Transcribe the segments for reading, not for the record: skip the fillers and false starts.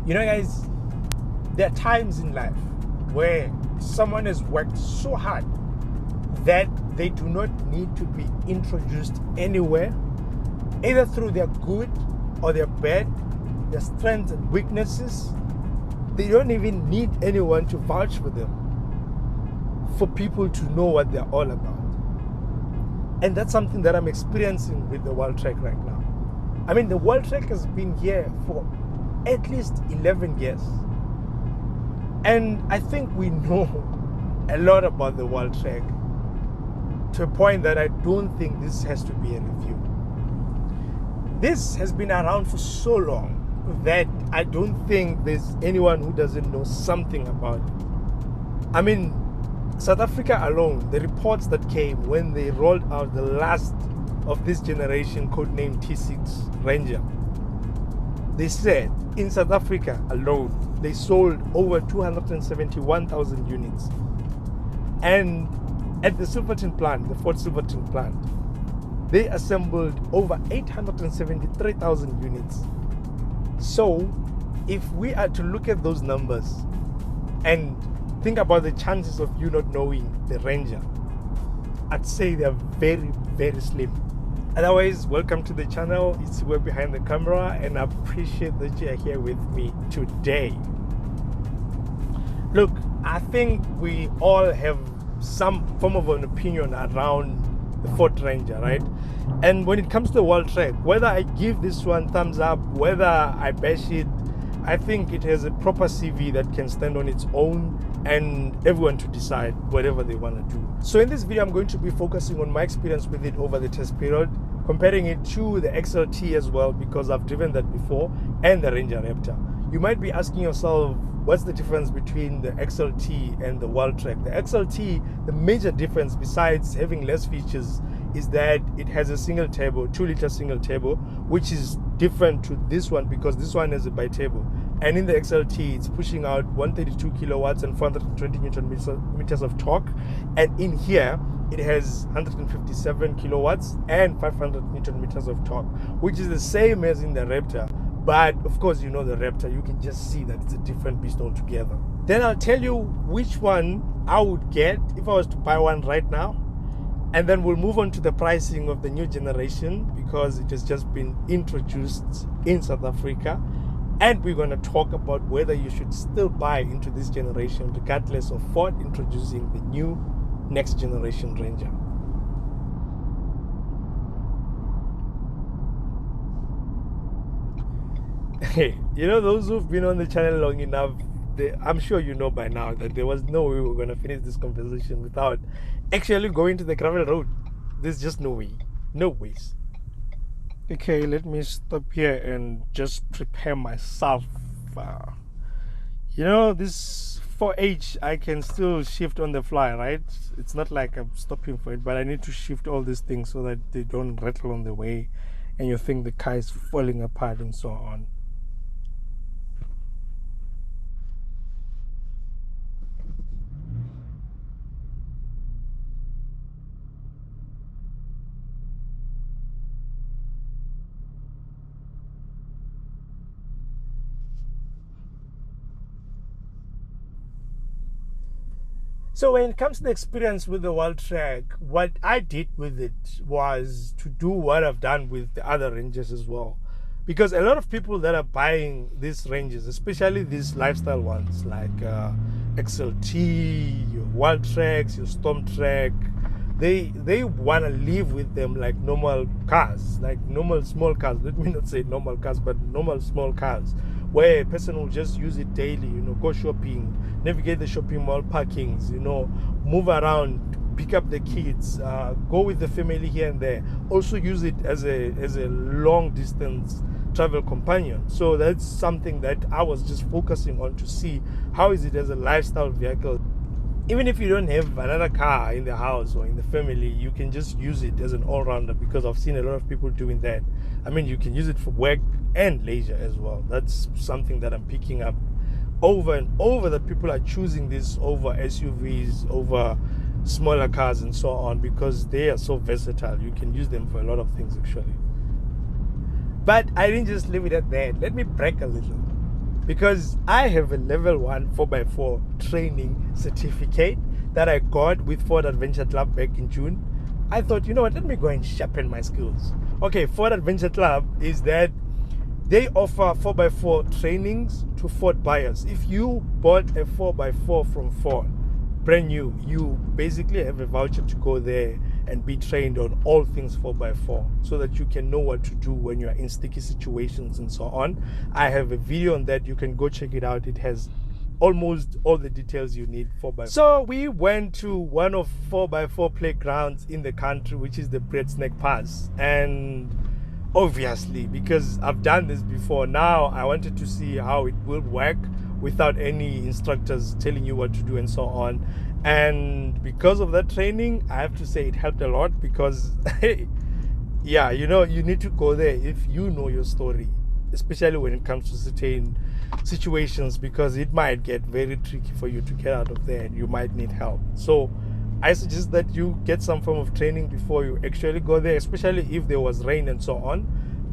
You know, guys, there are times in life where someone has worked so hard that they do not need to be introduced anywhere, either through their good or their bad, their strengths and weaknesses. They don't even need anyone to vouch for them, for people to know what they're all about. And that's something that I'm experiencing with the Wildtrak right now. I mean, the Wildtrak has been here for at least 11 years. And I think we know a lot about the Wildtrak, to a point that I don't think this has to be a review. This has been around for so long that I don't think there's anyone who doesn't know something about it. I mean, South Africa alone, the reports that came when they rolled out the last of this generation codenamed T6 Ranger, they said in South Africa alone, they sold over 271,000 units. And at the Silverton plant, the Ford Silverton plant, they assembled over 873,000 units. So, if we are to look at those numbers and think about the chances of you not knowing the Ranger, I'd say they're very, very slim. Otherwise, welcome to the channel. It's We're Behind the Camera, and I appreciate that you're here with me today. Look, I think we all have some form of an opinion around the Ford Ranger, right? And when it comes to the Wildtrak, whether I give this one thumbs up, whether I bash it, I think it has a proper CV that can stand on its own, and everyone to decide whatever they want to do. So in this video, I'm going to be focusing on my experience with it over the test period, comparing it to the XLT as well, because I've driven that before, and the Ranger Raptor. You might be asking yourself, what's the difference between the XLT and the Wildtrak? The XLT, the major difference besides having less features is that it has a single turbo, 2-liter single turbo, which is different to this one because this one has a bi-turbo. And in the XLT, it's pushing out 132 kilowatts and 420 newton meters of torque. And in here, it has 157 kilowatts and 500 newton meters of torque, which is the same as in the Raptor. But of course, you know the Raptor, you can just see that it's a different beast altogether. Then I'll tell you which one I would get if I was to buy one right now. And then we'll move on to the pricing of the new generation, because it has just been introduced in South Africa. And we're going to talk about whether you should still buy into this generation, regardless of Ford introducing the new next generation Ranger. Hey, you know, those who've been on the channel long enough, I'm sure you know by now that there was no way we were going to finish this conversation without actually going to the gravel road. There's just no way. No ways. Okay, let me stop here and just prepare myself. You know, this 4H, I can still shift on the fly, right? It's not like I'm stopping for it, but I need to shift all these things so that they don't rattle on the way and you think the car is falling apart and so on. So when it comes to the experience with the Wildtrak, what I did with it was to do what I've done with the other Rangers as well. Because a lot of people that are buying these Rangers, especially these lifestyle ones like XLT, your Wildtraks, your Stormtrack, they want to live with them like normal cars, like normal small cars. Let me not say normal cars, but normal small cars, where a person will just use it daily, you know, go shopping, navigate the shopping mall parkings, you know, move around, pick up the kids, go with the family here and there. Also use it as a long distance travel companion. So that's something that I was just focusing on to see how is it as a lifestyle vehicle. Even if you don't have another car in the house or in the family, you can just use it as an all-rounder, because I've seen a lot of people doing that. I mean, you can use it for work and leisure as well. That's something that I'm picking up over and over, that people are choosing this over SUVs, over smaller cars and so on, because they are so versatile. You can use them for a lot of things actually. But I didn't just leave it at that. Let me brag a little. because I have a level 1 4x4 training certificate that I got with Ford Adventure Club back in June. I thought, you know what, let me go and sharpen my skills. Okay, Ford Adventure Club is that they offer 4x4 trainings to Ford buyers. If you bought a 4x4 from Ford, brand new, you basically have a voucher to go there and be trained on all things 4x4 so that you can know what to do when you are in sticky situations and so on. I have a video on that. You can go check it out. It has almost all the details you need 4x4. So we went to one of 4x4 playgrounds in the country, which is the Brett's Neck Pass. And obviously, because I've done this before, now I wanted to see how it will work without any instructors telling you what to do and so on. And because of that training, I have to say it helped a lot, because yeah, you know, you need to go there if you know your story, especially when it comes to certain situations, because it might get very tricky for you to get out of there and you might need help. So I suggest that you get some form of training before you actually go there, especially if there was rain and so on.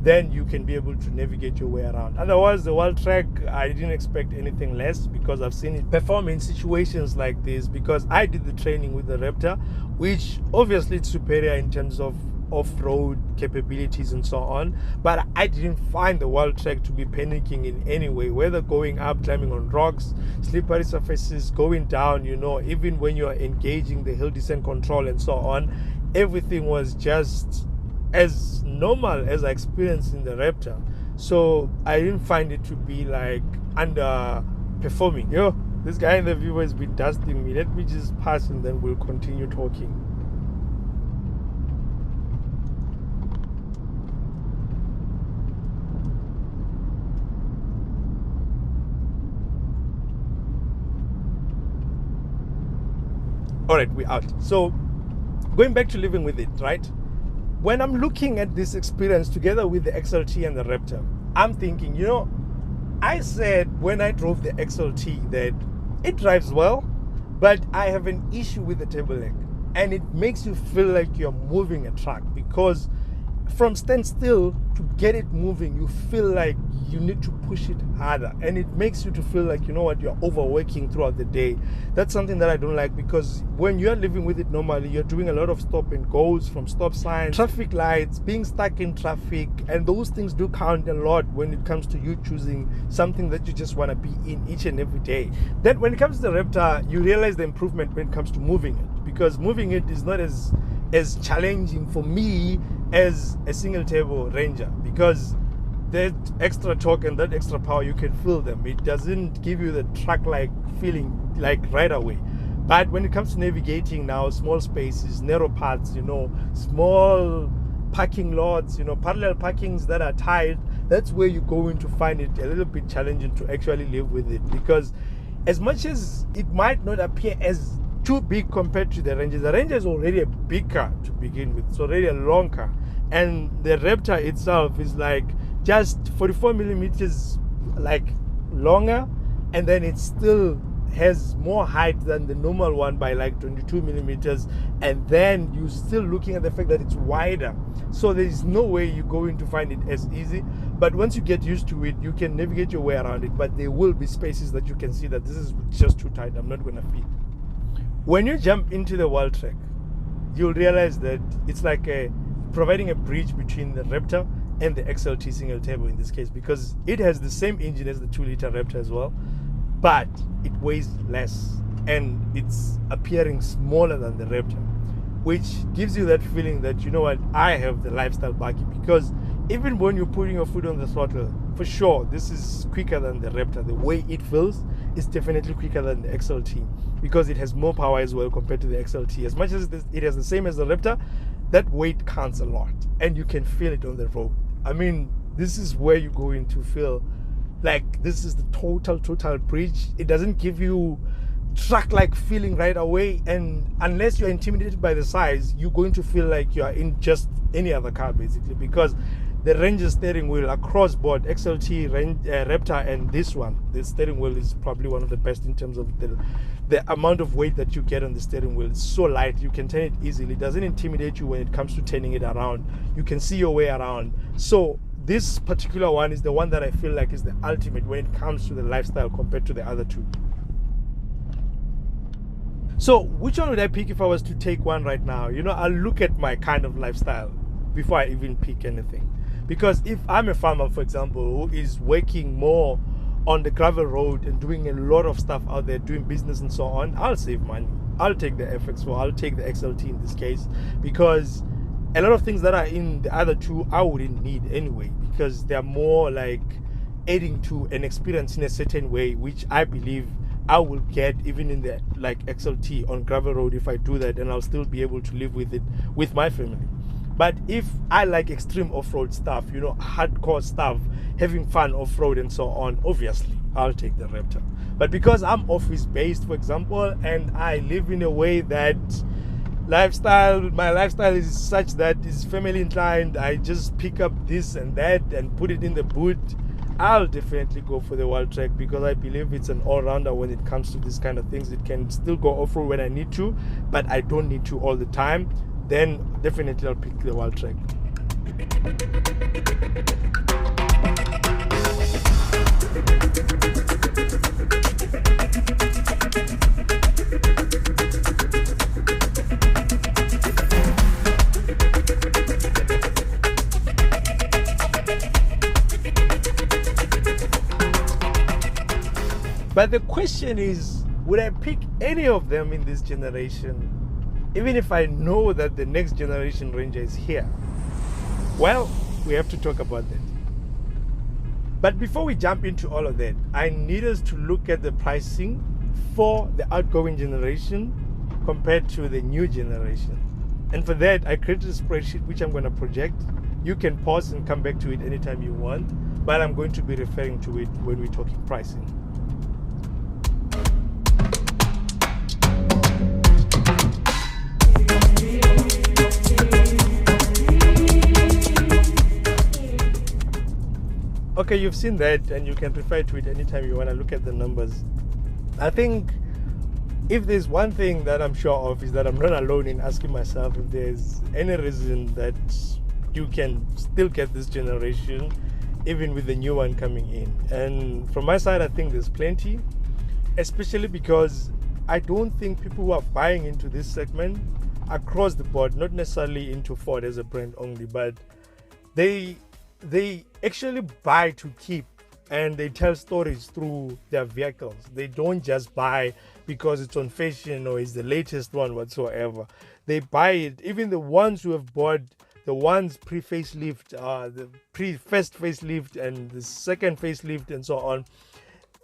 Then you can be able to navigate your way around. Otherwise, the Wiltrak, I didn't expect anything less, because I've seen it perform in situations like this, because I did the training with the Raptor, which obviously it's superior in terms of off-road capabilities and so on, but I didn't find the Wiltrak to be panicking in any way, whether going up, climbing on rocks, slippery surfaces, going down, you know, even when you're engaging the hill descent control and so on, everything was just as normal as I experienced in the Raptor. So I didn't find it to be like underperforming. Yo, this guy in the view has been dusting me. Let me just pass and then we'll continue talking. All right, we're out. So going back to living with it, right? When I'm looking at this experience together with the XLT and the Raptor, I'm thinking, you know, I said when I drove the XLT that it drives well, but I have an issue with the table leg, and it makes you feel like you're moving a truck, because from standstill to get it moving, you feel like you need to push it harder, and it makes you to feel like, you know what, you're overworking throughout the day. That's something that I don't like, because when you're living with it normally, you're doing a lot of stop and goes from stop signs, traffic lights, being stuck in traffic, and those things do count a lot when it comes to you choosing something that you just want to be in each and every day. Then when it comes to the Raptor, you realize the improvement when it comes to moving it, because moving it is not as challenging for me as a single turbo Ranger, because that extra torque and that extra power, you can feel them. It doesn't give you the truck-like feeling like right away. But when it comes to navigating now, small spaces, narrow paths, you know, small parking lots, you know, parallel parkings that are tied, that's where you're going to find it a little bit challenging to actually live with it, because as much as it might not appear as too big compared to the Ranger is already a big car to begin with. It's already a long car, and the Raptor itself is like just 44 millimeters like longer, and then it still has more height than the normal one by like 22 millimeters, and then you're still looking at the fact that it's wider, so there is no way you're going to find it as easy. But once you get used to it, you can navigate your way around it, but there will be spaces that you can see that this is just too tight, I'm not going to fit. When you jump into the Wiltrak, you'll realize that it's like providing a bridge between the Raptor and the XLT single turbo in this case, because it has the same engine as the 2-liter Raptor as well, but it weighs less and it's appearing smaller than the Raptor, which gives you that feeling that, you know what, I have the lifestyle buggy, because even when you're putting your foot on the throttle, for sure, this is quicker than the Raptor. The way it feels is definitely quicker than the XLT, because it has more power as well compared to the XLT. As much as it has the same as the Raptor, that weight counts a lot, and you can feel it on the road. I mean, this is where you're going to feel like this is the total bridge. It doesn't give you truck-like feeling right away, and unless you're intimidated by the size, you're going to feel like you're in just any other car basically, because the Ranger steering wheel across board, XLT, Raptor, and this one, the steering wheel is probably one of the best in terms of the amount of weight that you get on the steering wheel. It's so light, you can turn it easily. It doesn't intimidate you when it comes to turning it around. You can see your way around. So this particular one is the one that I feel like is the ultimate when it comes to the lifestyle compared to the other two. So which one would I pick if I was to take one right now? I'll look at my kind of lifestyle before I even pick anything. Because if I'm a farmer, for example, who is working more on the gravel road and doing a lot of stuff out there, doing business and so on, I'll save money. I'll take the FX4, I'll take the XLT in this case, because a lot of things that are in the other two I wouldn't need anyway, because they're more like adding to an experience in a certain way, which I believe I will get even in the like XLT on gravel road if I do that, and I'll still be able to live with it with my family. But if I like extreme off-road stuff, hardcore stuff, having fun off-road and so on, obviously I'll take the Raptor. But because I'm office-based, for example, and I live in a way that my lifestyle is such that is family inclined, I just pick up this and that and put it in the boot, I'll definitely go for the Wildtrak, because I believe it's an all-rounder when it comes to these kind of things. It can still go off-road when I need to, but I don't need to all the time. Then definitely I'll pick the Wiltrak. But the question is, would I pick any of them in this generation, even if I know that the next generation Ranger is here? Well, we have to talk about that. But before we jump into all of that, I need us to look at the pricing for the outgoing generation compared to the new generation. And for that, I created a spreadsheet which I'm going to project. You can pause and come back to it anytime you want, but I'm going to be referring to it when we're talking pricing. Okay, you've seen that, and you can refer to it anytime you want to look at the numbers. I think if there's one thing that I'm sure of, is that I'm not alone in asking myself if there's any reason that you can still get this generation even with the new one coming in. And from my side, I think there's plenty, especially because I don't think people who are buying into this segment across the board, not necessarily into Ford as a brand only, but they actually buy to keep, and they tell stories through their vehicles. They don't just buy because it's on fashion or it's the latest one whatsoever. They buy it. Even the ones who have bought the ones pre-facelift, the first facelift and the second facelift and so on,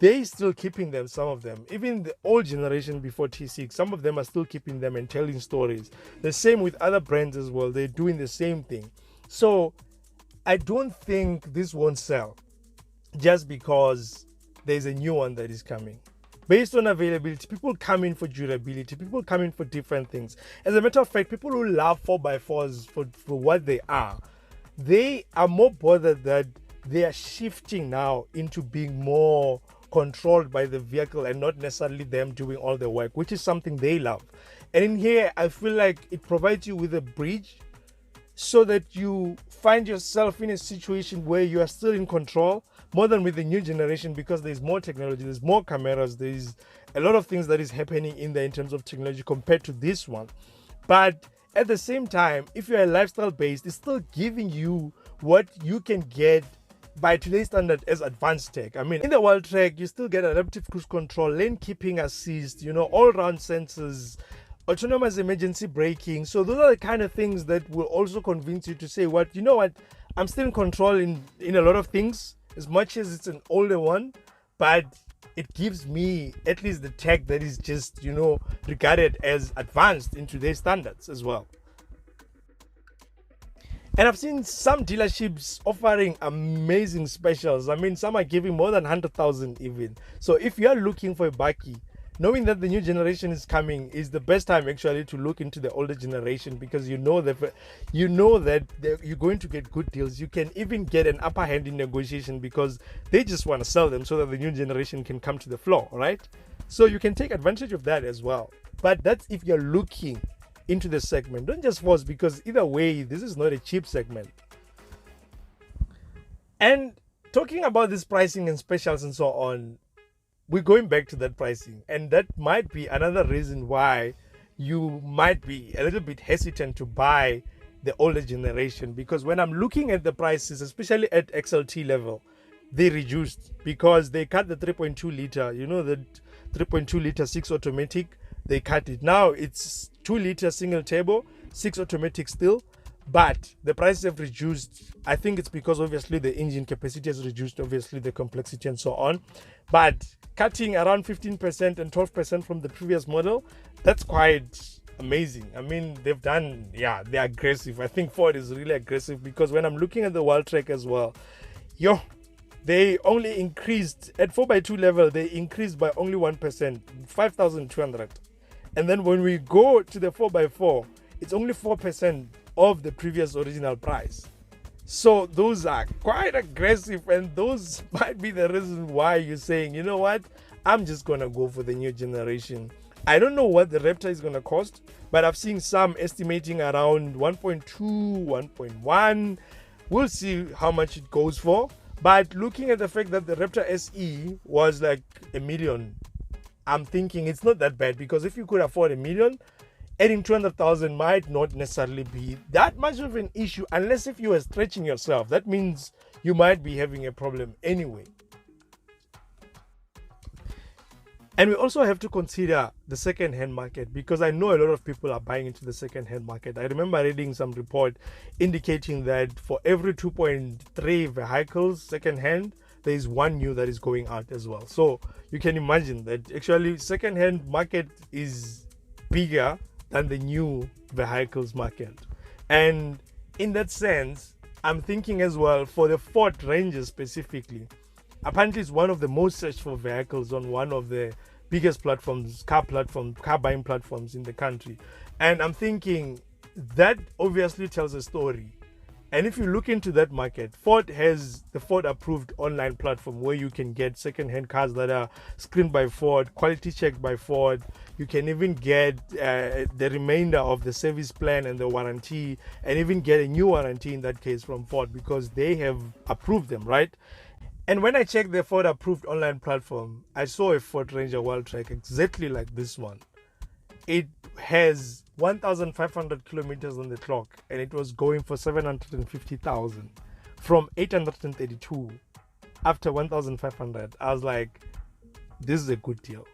they still keeping them, some of them. Even the old generation before T6, some of them are still keeping them and telling stories. The same with other brands as well. They're doing the same thing. So I don't think this won't sell just because there's a new one that is coming. Based on availability, people come in for durability, people come in for different things. As a matter of fact, people who love 4x4s for what they are more bothered that they are shifting now into being more controlled by the vehicle and not necessarily them doing all the work, which is something they love. And in here, I feel like it provides you with a bridge so that you find yourself in a situation where you are still in control, more than with the new generation, because there's more technology, there's more cameras, there's a lot of things that is happening in there in terms of technology compared to this one. But at the same time, if you're a lifestyle based, it's still giving you what you can get by today's standard as advanced tech. I mean, in the Wildtrak, you still get adaptive cruise control, lane keeping assist, all-round sensors, autonomous emergency braking. So those are the kind of things that will also convince you to say, I'm still in control in a lot of things, as much as it's an older one, but it gives me at least the tech that is just, regarded as advanced in today's standards as well. And I've seen some dealerships offering amazing specials. I mean, some are giving more than 100,000 even. So if you're looking for a bakkie, knowing that the new generation is coming is the best time actually to look into the older generation, because you know that you're going to get good deals. You can even get an upper hand in negotiation because they just want to sell them so that the new generation can come to the floor, right? So you can take advantage of that as well. But that's if you're looking into the segment. Don't just force, because either way, this is not a cheap segment. And talking about this pricing and specials and so on, we're going back to that pricing, and that might be another reason why you might be a little bit hesitant to buy the older generation, because when I'm looking at the prices, especially at XLT level, they reduced because they cut the 3.2 liter, the 3.2 liter 6 automatic. They cut it. Now it's 2 liter single turbo, 6 automatic still, but the prices have reduced. I think it's because obviously the engine capacity has reduced, obviously the complexity and so on, but cutting around 15% and 12% from the previous model, that's quite amazing. I mean, they're aggressive. I think Ford is really aggressive, because when I'm looking at the Wildtrak as well, they only increased at 4x2 level, they increased by only 1%, 5,200. And then when we go to the 4x4, it's only 4% of the previous original price. So those are quite aggressive, and those might be the reason why you're saying, you know what, I'm just gonna go for the new generation. I don't know what the Raptor is gonna cost, but I've seen some estimating around 1.2, 1.1. We'll see how much it goes for. But looking at the fact that the Raptor SE was like $1 million, I'm thinking it's not that bad, because if you could afford $1 million, adding 200,000 might not necessarily be that much of an issue, unless if you are stretching yourself. That means you might be having a problem anyway. And we also have to consider the second-hand market, because I know a lot of people are buying into the second-hand market. I remember reading some report indicating that for every 2.3 vehicles second-hand, there is one new that is going out as well. So you can imagine that actually second-hand market is bigger than the new vehicles market. And in that sense, I'm thinking as well for the Ford Ranger specifically. Apparently it's one of the most searched for vehicles on one of the biggest platforms, car buying platforms in the country. And I'm thinking that obviously tells a story. And if you look into that market, Ford has the Ford approved online platform where you can get second-hand cars that are screened by Ford, quality checked by Ford. You can even get the remainder of the service plan and the warranty, and even get a new warranty in that case from Ford, because they have approved them, right? And when I checked the Ford approved online platform, I saw a Ford Ranger Wildtrak exactly like this one. It has 1,500 kilometers on the clock, and it was going for 750,000 from 832 after 1,500. I was like, this is a good deal.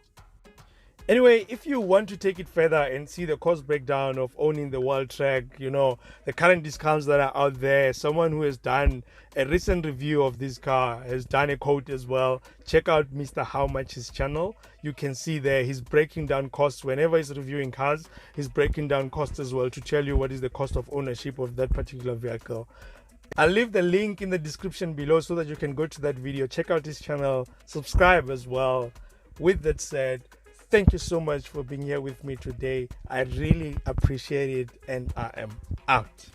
Anyway, if you want to take it further and see the cost breakdown of owning the Wildtrak, the current discounts that are out there, someone who has done a recent review of this car has done a quote as well. Check out Mr. How Much's channel. You can see there he's breaking down costs. Whenever he's reviewing cars, he's breaking down costs as well to tell you what is the cost of ownership of that particular vehicle. I'll leave the link in the description below so that you can go to that video, check out his channel, subscribe as well. With that said, thank you so much for being here with me today. I really appreciate it, and I am out.